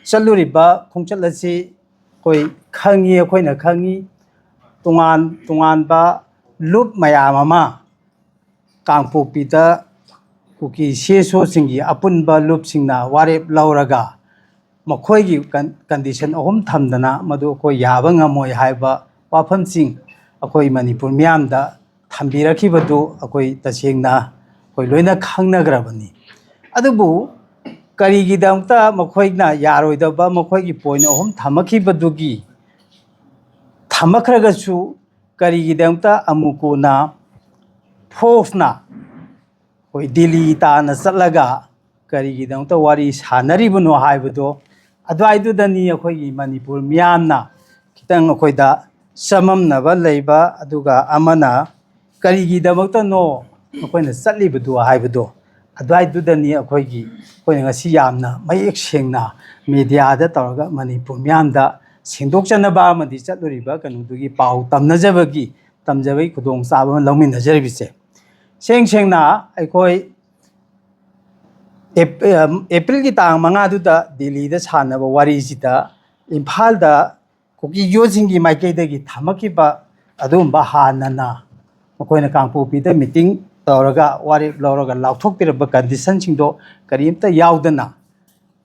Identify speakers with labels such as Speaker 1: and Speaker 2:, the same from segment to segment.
Speaker 1: चलुरिबा खोंचलसी कोई खंगी अखोइना खंगी तोंगान लुप मयाम अमा कांगपोपीदा cookie सेसो सिंगी अपुनबा loop सिंगना वारेप लौरगा मखोइगी condition अहुम थमदना मदु कोई याबा ngамoi हाइबा वाफम सिंग अखोइ मणिपुर म्यामदा थम्बिरखिबदु अखोइ तसेंगना कोई लोइना खंगनग्रबनी अदुबु करीगिदमता मखोइना यारोइदबा मखोइगी पॉइंट अहुम थमखिबदुगी थमखरगसु करीगिदमता अमुकोना फोर्सना कोई दिल्ली ताना चलगा करीगिदमता वारी सानरिबनो हाइबदो अद्वाइदुदनी अखोइगी मणिपुर म्यामना खितंग अखोइदा सममनबा लैबा अदुगा अमना करीगिदमता नो अखोइना चलिबदो हाइबदो अद्वाइदुदनी अखोइगी अखोइना ngasi यामना मयेक सेंगना मीडियादा तौरगा मणिपुर म्यामदा सेंदोकचनबा अमदि चलुरिबा कनुदुगी पाउ तमनजबगी तमजबई खुदोंग चाबा लौमिनजरबिसे सेंगना अखोइ एप्रिल की तांग मंगादुदा दिल्लीदा सानबा वारीसिदा इम्फालदा कुकी योजिंगी माइकेदगी थमकिबा अदुमबा हानना मखोइना कांगपोपीदा मीटिंग तौरगा वारेप लौरगा लाउथोकपिरबा कंडीशन सिंदो करीमता यावदना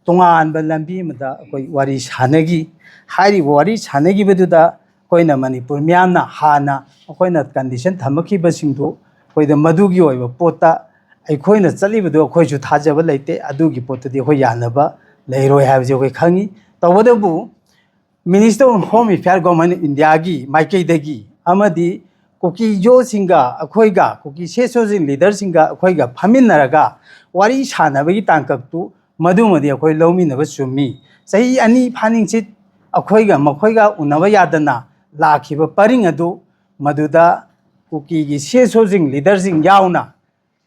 Speaker 1: तोंगानबा लंबी मदा अखोइ वारी सानगी हाइरि वारी सानगिबदुदा अखोइना मणिपुर म्यामना हाना अखोइना कंडीशन थमकिबा सिंदो अखोइदा मदुगी ओइबा पोता अखोइना चलिबदो अखोइसु थाजबा लैते अदुगी पोतदि अखोइ यानबा लैरोय हाबजे अखोइ खंगी तवदबु minister of home affair government India की माइकेदगी अमदी कुकी जो सिंगा अखोइगा कुकी सेसोजिन लीडर सिंगा अखोइगा फमिनरगा वारी सानबगी तांकक्तु मदुमदी अखोइ लौमिनबा चुम्मी सही अनि फानिंगचित अखोइगा मखोइगा उनबा यादना लाखिबा परिंग अदु मदुदा कुकी की सेसोजिन लीडर सिंग याउना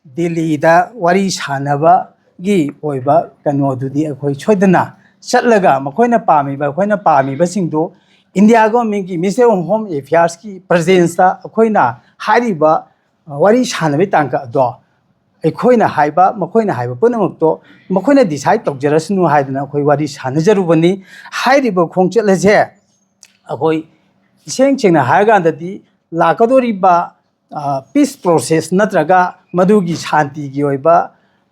Speaker 1: दिल्लीदा वारी सानबगी ओइबा कनोदुदी अखोइ छोइदना चलगा मखोइना पामीबा सिंदो इंडिया गवर्नमेंट की मिनिस्टर ऑफ होम अफेयर्स की प्रेजेंस ता अखोइना हाइरिबा वारी सानबे तांका दो अखोइना हाइबा मखोइना हाइबा पुनमक्तो मखोइना डिसाइड तौजरसनु हाइदना अखोइ वारी सानजरुबनी हाइरिबा खोंचलजे अखोइ सेंगना हाइगांददी लाकदोरिबा पीस प्रोसेस नत्रगा मदुगी शांति की ओइबा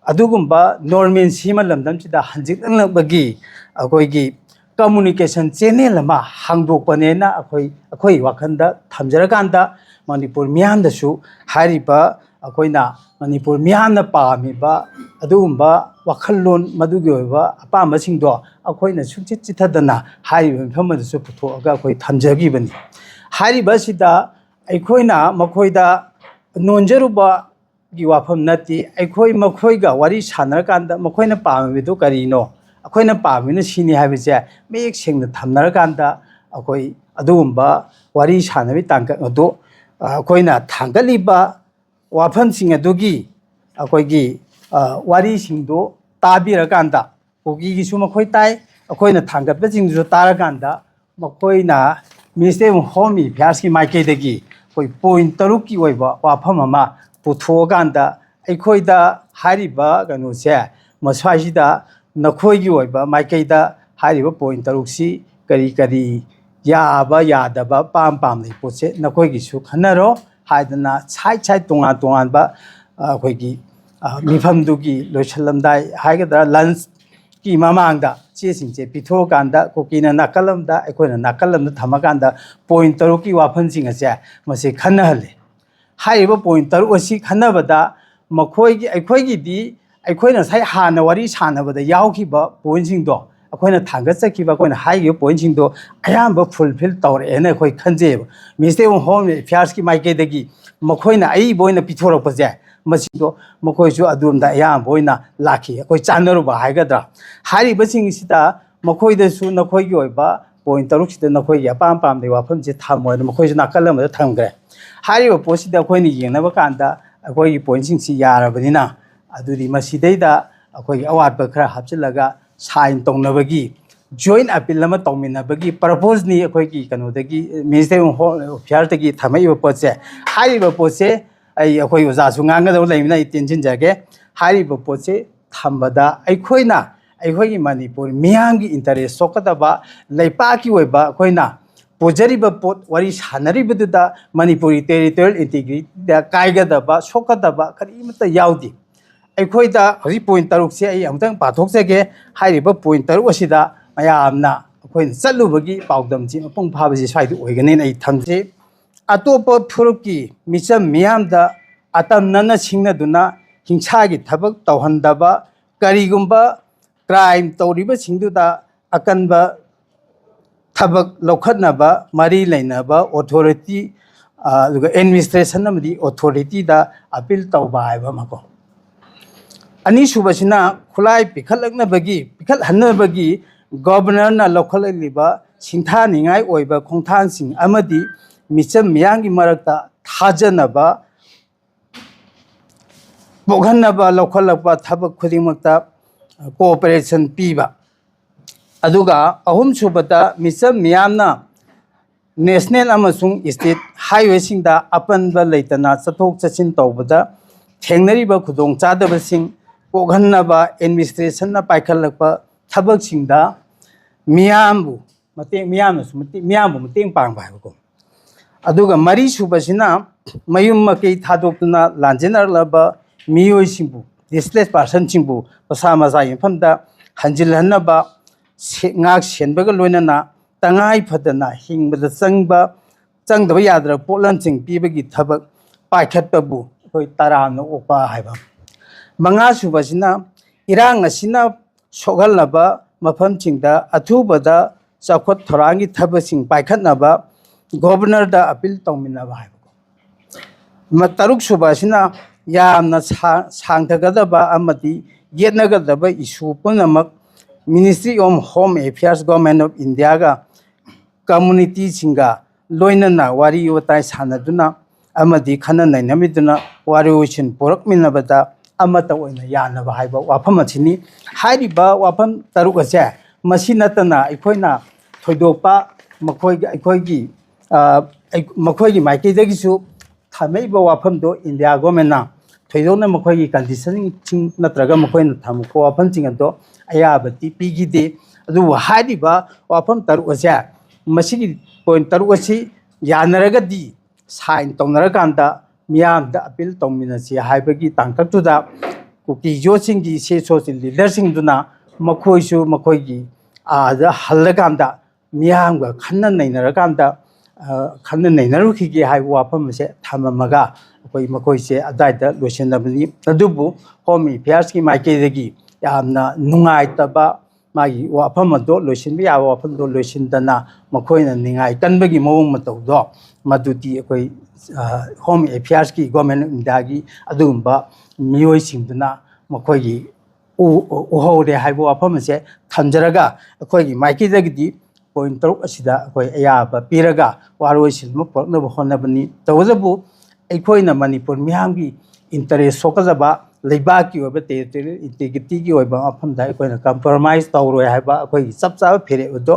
Speaker 1: अदुगुम्बा नॉर्मल सीमा लमदमसिदा हंजिकलबगी अखोइगी कम्युनिकेशन चैनल अमा हांदोकपनेना अखोइ वाखंदा थमजरकांदा मणिपुर म्यामदसु हारिबा अखोइना मणिपुर म्यामना पामीबा अदुगुम्बा वाखल्लोन मदुगी ओइबा अपामसिंदो अखोइना सुचित चिथदना हारिबा मफमदसु पुथोगा अखोइ थमजगिबनी हारिबसिदा अखोइना मखोइदा नोंजरुबा की वाफम नती अखोइ मखोइगा वारी सानरकांदा मखोइना पामीबदो करीनो अखोइना पामीना सिनी हाबिसे मेक सेंगना थमनरकांदा अखोइ अदुगुम्बा वारी सानबि तांका अदो अखोइना थांगलिबा वाफम सिंग अदुगी अखोइगी वारी सिंगदो ताबिरकांदा कोगिगिसु मखोइ ताइ अखोइना थांगतबा सिंगदो तारकांदा मखोइना मिनिस्टर ऑफ होम अफेयर्स की माइकेदगी कोई पॉइंट तरुक की ओइबा वाफम अमा पुथोगांदा अखोइदा हारिबा कनोसे मस्वाइसिदा नखोइगी ओइबा माइकेदा हारिबा पॉइंट तरुकसी करी करी याबा यादबा पाम पाम ले पोसे नखोइगिसु खनरो हाइदना साइड साइड तोंगान अखोइगी मिफमदुगी लोइसलमदाइ हाइगदरा लंच की ममांगदा चेसिंगचे पिथोकांदा कोकीना नाकलमदा अखोइना नाकलमदा थमकांदा पॉइंट तरुकी वाफमसिंगसे मसे खनहले हाइबा पॉइंट तरुक असि खनबदा मखोइगी अखोइगिदी अखोइना साइ हाना वारी सानबदा यावखिबा पॉइंटसिंगदो अखोइना थांगचखिबा अखोइना हाइगे पॉइंटसिंगदो अयाम फुलफिल तौरेना अखोइ खनजेब मिनिस्टर ऑफ होम अफेयर्स की माइकेदगी मखोइना अई बोइना पिथोरकपजे मसिदो मखोइसु अदुमदा अयाम बोइना लाखि अखोइ चानरुबा हाइगद्रा हारिबसिंगसिदा मखोइदसु नखोइगी ओइबा पॉइंट तरुकसिदा नखोइगी अपाम पामदे वाफमसे थामोइना मखोइसु नाकलमदा थमग्रे हारिबा पोसिदा अखोइना येंगनबा कांदा अखोइगी पॉइंटसिंगसि यारबनिना अदुदि मसिदैदा अखोइगी अवाटबा खरा हापचिलगा साइन तौनबगी जॉइंट अपील अमा तौमिनबगी प्रपोजनी अखोइगी कनोदगी मिनिस्टर ऑफ होम अफेयर्स थमइबा पोसे हारिबा पोसे अखोइ ओजासु ngang लेमिना टेंशन जागे हारिबा पोसे थमबदा अखोइना ꯑꯩꯈꯣꯏꯒꯤ ꯃꯅꯤꯄꯨꯔ ꯃꯤꯌꯥꯝꯒꯤ ꯏꯟꯇꯔꯦꯁ ꯁꯣꯛꯀꯗꯕ ꯂꯩꯄꯥꯛꯀꯤ ꯑꯣꯏꯕ ꯑꯩꯈꯣꯏꯅ ꯄꯨꯖꯔꯤꯕ ꯄꯣꯠ ꯋꯥꯔꯤ ꯁꯥꯟꯅꯔꯤꯕꯗꯨꯗ ꯃꯅꯤꯄꯨꯔꯤ ꯇꯦꯔꯤꯇꯣꯔꯤꯌꯦꯜ ꯏꯟꯇꯤꯒ꯭ꯔꯤꯇꯤꯗ ꯀꯥꯏꯒꯗꯕ ꯁꯣꯛꯀꯗꯕ ꯀꯔꯤꯃꯠꯇ ꯌꯥꯎꯗꯦ ꯑꯩꯈꯣꯏꯗ ꯍꯧꯖꯤꯛ ꯄꯣꯏꯟ ꯇꯔꯨꯛꯁꯦ ꯑꯩ ꯑꯃꯨꯛꯇꯪ ꯄꯥꯊꯣꯛꯆꯒꯦ ꯍꯥꯏꯔꯤꯕ ꯄꯣꯏꯟ ꯇꯔꯨꯛ ꯑꯁꯤꯗ ꯃꯌꯥꯝꯅ ꯑꯩꯈꯣꯏꯅ ꯆꯠꯂꯨꯕꯒꯤ ꯄꯥꯎꯗꯝꯁꯤ ꯃꯄꯨꯡ ꯐꯥꯕꯁꯤ ꯁ꯭ꯋꯥꯏꯗ ꯑꯣꯏꯒꯅꯤꯅ ꯑꯩ ꯊꯝꯖꯩ ꯑꯇꯣꯞꯄ ꯐꯨꯔꯨꯞꯀꯤ ꯃꯤꯆꯝ ꯃꯤꯌꯥꯝꯗ ꯑꯇꯝꯅꯅ ꯁꯤꯡꯅꯗꯨꯅ ꯍꯤꯡꯁꯥꯒꯤ ꯊꯕꯛ ꯇꯧꯍꯟꯗꯕ ꯀꯔꯤꯒꯨꯝꯕ ꯀ꯭ꯔꯥꯏꯝ ꯇꯧꯔꯤꯕꯁꯤꯡꯗꯨꯗ ꯑꯀꯟꯕ ꯊꯕꯛ ꯂꯧꯈꯠꯅꯕ ꯃꯔꯤ ꯂꯩꯅꯕ ꯑꯣꯊꯣꯔꯤꯇꯤ ꯑꯗꯨꯒ ꯑꯦꯗꯃꯤꯅꯤꯁꯇ꯭ꯔꯦꯁꯟ ꯑꯃꯗꯤ ꯑꯣꯊꯣꯔꯤꯇꯤꯗ ꯑꯄꯤꯜ ꯇꯧꯕ ꯍꯥꯏꯕ ꯑꯃꯀꯣ ꯑꯅꯤꯁꯨꯕꯁꯤꯅ ꯈꯨꯠꯂꯥꯏ ꯄꯤꯈꯠꯍꯟꯅꯕꯒꯤ ꯒꯣꯕꯔꯅꯔꯅ ꯂꯧꯈꯠꯂꯛꯂꯤꯕ ꯁꯤꯡꯊꯥꯅꯤꯡꯉꯥꯏ ꯑꯣꯏꯕ ꯈꯣꯡꯊꯥꯡꯁꯤꯡ ꯑꯃꯗꯤ ꯃꯤꯆꯝ ꯃꯤꯌꯥꯝꯒꯤ ꯃꯔꯛꯇ ꯊꯥꯖꯅꯕ ꯄꯣꯛꯍꯟꯅꯕ ꯂꯧꯈꯠꯂꯛꯄ ꯊꯕꯛ ꯈꯨꯗꯤꯡꯃꯛꯇ ꯀꯣꯑꯣꯄꯔꯦꯁꯟ ꯄꯤꯕ ꯑꯗꯨꯒ ꯑꯍꯨꯝꯁꯨꯕꯗ ꯃꯤꯆꯝ ꯃꯤꯌꯥꯝꯅ ꯅꯦꯁꯅꯦꯜ ꯑꯃꯁꯨꯡ ꯁ꯭ꯇꯦꯠ ꯍꯥꯏꯋꯦꯁꯤꯡꯗ ꯑꯄꯟꯕ ꯂꯩꯇꯅ ꯆꯠꯊꯣꯛ ꯆꯠꯁꯤꯟ ꯇꯧꯕꯗ ꯊꯦꯡꯅꯔꯤꯕ ꯈꯨꯗꯣꯡꯆꯥꯗꯕꯁꯤꯡ ꯀꯣꯛꯍꯟꯅꯕ ꯑꯦꯗꯃꯤꯅꯤꯁꯇ꯭ꯔꯦꯁꯟꯅ ꯄꯥꯏꯈꯠꯂꯛꯄ ꯊꯕꯛꯁꯤꯡꯗ ꯃꯤꯌꯥꯝꯕꯨ ꯃꯇꯦꯡ ꯄꯥꯡꯕ ꯍꯥꯏꯕꯀꯣ ꯑꯗꯨꯒ ꯃꯔꯤꯁꯨꯕꯁꯤꯅ ꯃꯌꯨꯝ ꯃꯀꯩ ꯊꯥꯗꯣꯛꯇꯨꯅ ꯂꯥꯟꯖꯦꯟꯅꯔꯛꯂꯕ ꯃꯤꯑꯣꯏꯁꯤꯡꯕꯨ ꯗꯤꯁꯄ꯭ꯂꯦꯁ ꯄꯥꯔꯁꯟꯁꯤꯡꯕꯨ ꯃꯁꯥ ꯃꯁꯥꯒꯤ ꯃꯐꯝꯗ ꯍꯟꯖꯤꯜꯍꯟꯅꯕ ꯉꯥꯛ ꯁꯦꯟꯕꯒ ꯂꯣꯏꯅꯅ ꯇꯉꯥꯏ ꯐꯗꯅ ꯍꯤꯡꯕꯗ ꯆꯪꯗꯕ ꯌꯥꯗ꯭ꯔꯕ ꯄꯣꯠꯂꯝꯁꯤꯡ ꯄꯤꯕꯒꯤ ꯊꯕꯛ ꯄꯥꯏꯈꯠꯄꯕꯨ ꯑꯩꯈꯣꯏ ꯇꯔꯥꯝꯅ ꯑꯣꯛꯄ ꯍꯥꯏꯕ ꯃꯉꯥꯁꯨꯕꯁꯤꯅ ꯏꯔꯥꯡ ꯑꯁꯤꯅ ꯁꯣꯛꯍꯜꯂꯕ ꯃꯐꯝꯁꯤꯡꯗ ꯑꯊꯨꯕꯗ ꯆꯥꯎꯈꯠ ꯊꯧꯔꯥꯡꯒꯤ ꯊꯕꯛꯁꯤꯡ ꯄꯥꯏꯈꯠꯅꯕ ꯒꯣꯕꯔꯅꯔꯗ ꯑꯄꯤꯜ ꯇꯧꯃꯤꯟꯅꯕ ꯍꯥꯏꯕꯀꯣ ꯇꯔꯨꯛꯁꯨꯕ ꯑꯁꯤꯅ ꯌꯥꯝꯅ ꯁꯥꯡꯊꯒꯗꯕ ꯑꯃꯗꯤ ꯌꯦꯠꯅꯒꯗꯕ ꯏꯁꯨ ꯄꯨꯝꯅꯃꯛ ministry of home affairs government of ꯏꯟꯗꯤꯌꯥꯒ ꯀꯝꯃꯨꯅꯤꯇꯤꯁꯤꯡꯒ ꯂꯣꯏꯅꯅ ꯋꯥꯔꯤ ꯋꯥꯇꯥꯏ ꯁꯥꯟꯅꯗꯨꯅ ꯑꯃꯗꯤ ꯈꯟꯅ ꯅꯩꯅꯃꯤꯟꯅꯗꯨꯅ ꯋꯥꯔꯣꯏꯁꯤꯟ ꯄꯨꯔꯛꯃꯤꯟꯅꯕꯗ ꯑꯃꯠꯇ ꯑꯣꯏꯅ ꯌꯥꯅꯕ ꯍꯥꯏꯕ ꯋꯥꯐꯝ ꯑꯁꯤꯅꯤ ꯍꯥꯏꯔꯤꯕ ꯋꯥꯐꯝ ꯇꯔꯨꯛ ꯑꯁꯦ ꯃꯁꯤ ꯅꯠꯇꯅ ꯑꯩꯈꯣꯏꯅ ꯊꯣꯏꯗꯣꯛꯄ ꯃꯈꯣꯏꯒꯤ ꯃꯥꯏꯀꯩꯗꯒꯤꯁꯨ ꯊꯝꯃꯛꯏꯕ ꯋꯥꯐꯝꯗꯣ ꯏꯟꯗꯤꯌꯥ ꯒꯣꯔꯃꯦꯟꯅ ꯊꯣꯏꯗꯣꯛꯅ ꯃꯈꯣꯏꯒꯤ ꯀꯟꯗꯤꯁꯟꯁꯤꯡ ꯅꯠꯇ꯭ꯔꯒ ꯃꯈꯣꯏꯅ ꯊꯝꯃꯛꯄ ꯋꯥꯐꯝꯁꯤꯡ ꯑꯗꯣ ꯑꯌꯥꯕꯗꯤ ꯄꯤꯈꯤꯗꯦ ꯑꯗꯨꯕꯨ ꯍꯥꯏꯔꯤꯕ ꯋꯥꯐꯝ ꯇꯔꯨꯛ ꯑꯁꯦ ꯃꯁꯤꯒꯤ ꯄꯣꯏꯟ ꯇꯔꯨꯛ ꯑꯁꯤ ꯌꯥꯅꯔꯒꯗꯤ ꯁꯥꯏꯟ ꯇꯧꯅꯔꯀꯥꯟꯗ ꯃꯤꯌꯥꯝꯗ ꯑꯄꯤꯜ ꯇꯧꯃꯤꯟꯅꯁꯤ ꯍꯥꯏꯕꯒꯤ ꯇꯥꯡꯀꯛꯇꯨꯗ ꯀꯨꯀꯤ ꯌꯣꯠꯁꯤꯡꯒꯤ ꯁꯦ ꯁꯣꯁꯤ ꯂꯤꯗꯔꯁꯤꯡꯗꯨꯅ ꯃꯈꯣꯏꯁꯨ ꯃꯈꯣꯏꯒꯤ ꯑꯥꯗ ꯍꯜꯂꯀꯥꯟꯗ ꯃꯤꯌꯥꯝꯒ ꯈꯟꯅ ꯅꯩꯅꯔꯨꯈꯤꯒꯦ ꯍꯥꯏꯕ ꯋꯥꯐꯝ ꯑꯁꯦ ꯊꯝꯃꯝꯃꯒ ꯃꯈꯣꯏꯁꯦ ꯑꯗꯥꯏꯗ ꯂꯣꯏꯁꯤꯟꯅꯕꯅꯤ ꯑꯗꯨꯕꯨ ꯍꯣꯝ ꯑꯦꯐꯤꯌꯔꯁꯀꯤ ꯃꯥꯏꯀꯩꯗꯒꯤ ꯌꯥꯝꯅ ꯅꯨꯡꯉꯥꯏꯇꯕ ꯃꯥꯒꯤ ꯋꯥꯐꯝ ꯑꯗꯣ ꯂꯣꯏꯁꯤꯟꯕ ꯌꯥꯕ ꯋꯥꯐꯝꯗꯣ ꯂꯣꯏꯁꯤꯟꯗꯅ ꯃꯈꯣꯏꯅ ꯅꯤꯡꯉꯥꯏ ꯀꯟꯕꯒꯤ ꯃꯑꯣꯡ ꯃꯇꯧꯗꯣ ꯃꯗꯨꯗꯤ ꯑꯩꯈꯣꯏ ꯍꯣꯝ ꯑꯦꯐꯤꯌꯔꯁꯀꯤ ꯒꯣꯔꯃꯦꯟꯠ ꯑꯣꯐ ꯏꯟꯗꯤꯌꯥꯒꯤ ꯑꯗꯨꯒꯨꯝꯕ ꯃꯤꯑꯣꯏꯁꯤꯡꯗꯨꯅ ꯃꯈꯣꯏꯒꯤ ꯎꯍꯧꯔꯦ ꯍꯥꯏꯕ ꯋꯥꯐꯝ ꯑꯁꯦ ꯊꯝꯖꯔꯒ ꯑꯩꯈꯣꯏꯒꯤ ꯃꯥꯏꯀꯩꯗꯒꯤꯗꯤ ꯄꯣꯏꯟ ꯇꯔꯨꯛ ꯑꯁꯤꯗ ꯑꯩꯈꯣꯏ ꯑꯌꯥꯕ ꯄꯤꯔꯒ ꯋꯥꯔꯣꯏꯁꯤꯟ ꯄꯨꯔꯛꯅꯕ ꯍꯣꯠꯅꯕꯅꯤ ꯇꯧꯕꯇꯕꯨ ꯑꯩꯈꯣꯏꯅ ꯃꯅꯤꯄꯨꯔ ꯃꯤꯌꯥꯝꯒꯤ ꯏꯟꯇꯔꯦꯁ ꯁꯣꯛꯀꯗꯕ ꯂꯩꯕꯥꯛꯀꯤ ꯑꯣꯏꯕ ꯇꯦꯔꯤꯇꯣꯔꯤꯌꯦꯜ ꯏꯟꯇꯤꯒ꯭ꯔꯤꯇꯤꯒꯤ ꯑꯣꯏꯕ ꯃꯐꯝꯗ ꯑꯩꯈꯣꯏꯅ ꯀꯝꯄ꯭ꯔꯣꯃꯥꯏꯁ ꯇꯧꯔꯣꯏ ꯍꯥꯏꯕ ꯑꯩꯈꯣꯏꯒꯤ ꯆꯞ ꯆꯥꯕ ꯐꯤꯔꯦꯞ ꯑꯗꯣ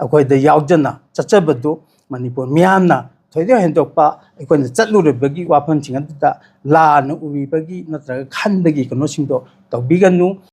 Speaker 1: ꯑꯩꯈꯣꯏꯗ ꯌꯥꯎꯖꯅ ꯆꯠꯆꯕꯗꯨ ꯃꯅꯤꯄꯨꯔ ꯃꯤꯌꯥꯝꯅ ꯊꯣꯏꯗꯣꯛ ꯍꯦꯟꯗꯣꯛꯄ ꯑꯩꯈꯣꯏꯅ ꯆꯠꯂꯨꯔꯤꯕꯒꯤ ꯋꯥꯐꯝꯁꯤꯡ ꯑꯗꯨꯗ ꯂꯥꯟꯅ ꯎꯕꯤꯕꯒꯤ ꯅꯠꯇ꯭ꯔꯒ ꯈꯟꯕꯒꯤ ꯀꯩꯅꯣꯁꯤꯡꯗꯣ ꯇꯧꯕꯤꯒꯅꯨ